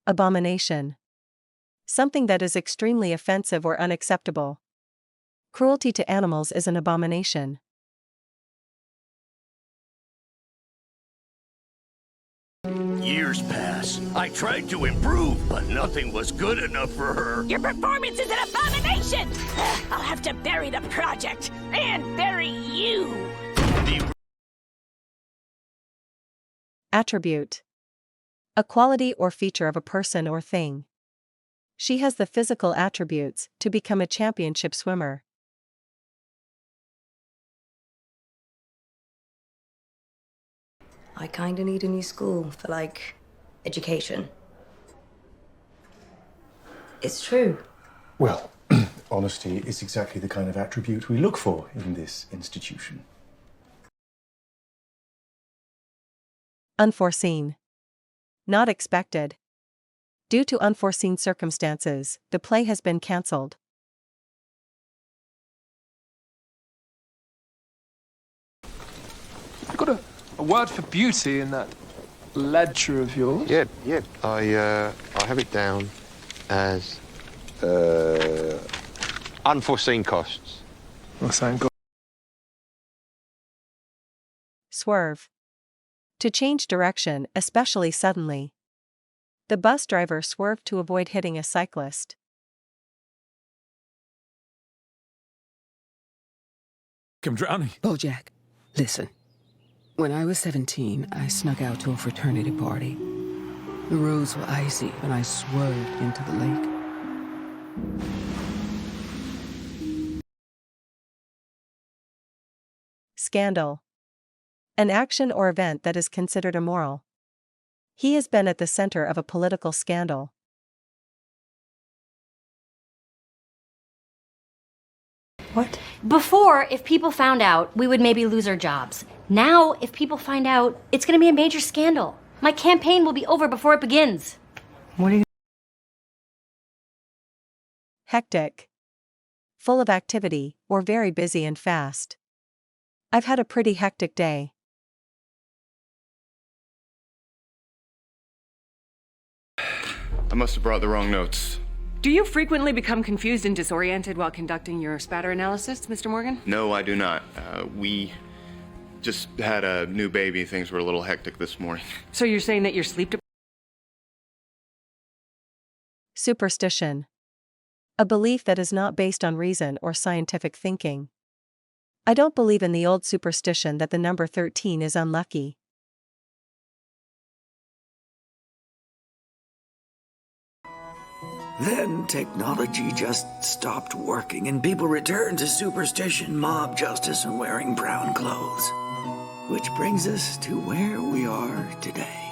Abomination. Something that is extremely offensive or unacceptable. Cruelty to animals is an abomination. Years pass. I tried to improve, but nothing was good enough for her. Your performance is an abomination! I'll have to bury the project, and bury you! Attribute. A quality or feature of a person or thing. She has the physical attributes to become a championship swimmer. I kinda need a new school for, education. It's true. Well, honesty is exactly the kind of attribute we look for in this institution. Unforeseen. Not expected. Due to unforeseen circumstances, the play has been cancelled. You've got a word for beauty in that ledger of yours. Yeah. I have it down as unforeseen costs. Well, thank God. Swerve. To change direction, especially suddenly. The bus driver swerved to avoid hitting a cyclist. I'm drowning. Bojack, listen. When I was 17, I snuck out to a fraternity party. The roads were icy, and I swerved into the lake. Scandal. An action or event that is considered immoral. He has been at the center of a political scandal. What? Before, if people found out, we would maybe lose our jobs. Now, if people find out, it's going to be a major scandal. My campaign will be over before it begins. What are you... Hectic. Full of activity, or very busy and fast. I've had a pretty hectic day. I must have brought the wrong notes. Do you frequently become confused and disoriented while conducting your spatter analysis, Mr. Morgan? No, I do not. We just had a new baby. Things were a little hectic this morning. So you're saying that you're sleep deprived? Superstition. A belief that is not based on reason or scientific thinking. I don't believe in the old superstition that the number 13 is unlucky. Then technology just stopped working and people returned to superstition, mob justice, and wearing brown clothes. Which brings us to where we are today.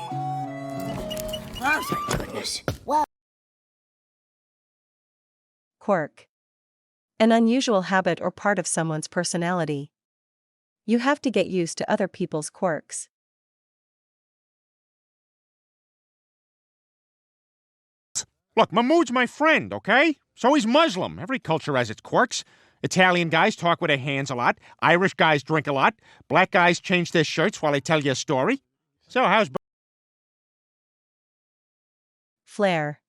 Oh, thank goodness. Well. Quirk. An unusual habit or part of someone's personality. You have to get used to other people's quirks. Look, Mahmoud's my friend, okay? So he's Muslim. Every culture has its quirks. Italian guys talk with their hands a lot. Irish guys drink a lot. Black guys change their shirts while they tell you a story. So how's... Flair.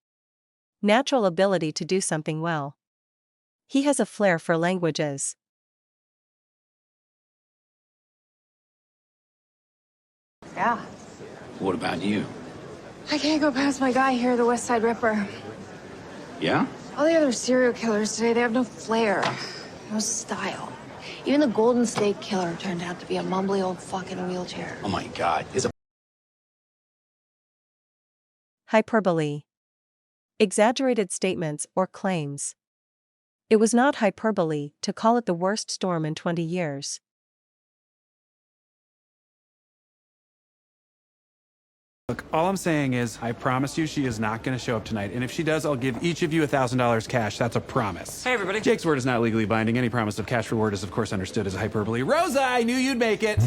Natural ability to do something well. He has a flair for languages. Yeah. What about you? I can't go past my guy here, the West Side Ripper. Yeah? All the other serial killers today, they have no flair, no style. Even the Golden State Killer turned out to be a mumbly old fucking wheelchair. Oh my God. Hyperbole. Exaggerated statements or claims. It was not hyperbole to call it the worst storm in 20 years. Look, all I'm saying is, I promise you she is not going to show up tonight. And if she does, I'll give each of you $1,000 cash. That's a promise. Hey, everybody. Jake's word is not legally binding. Any promise of cash reward is, of course, understood as hyperbole. Rosa, I knew you'd make it.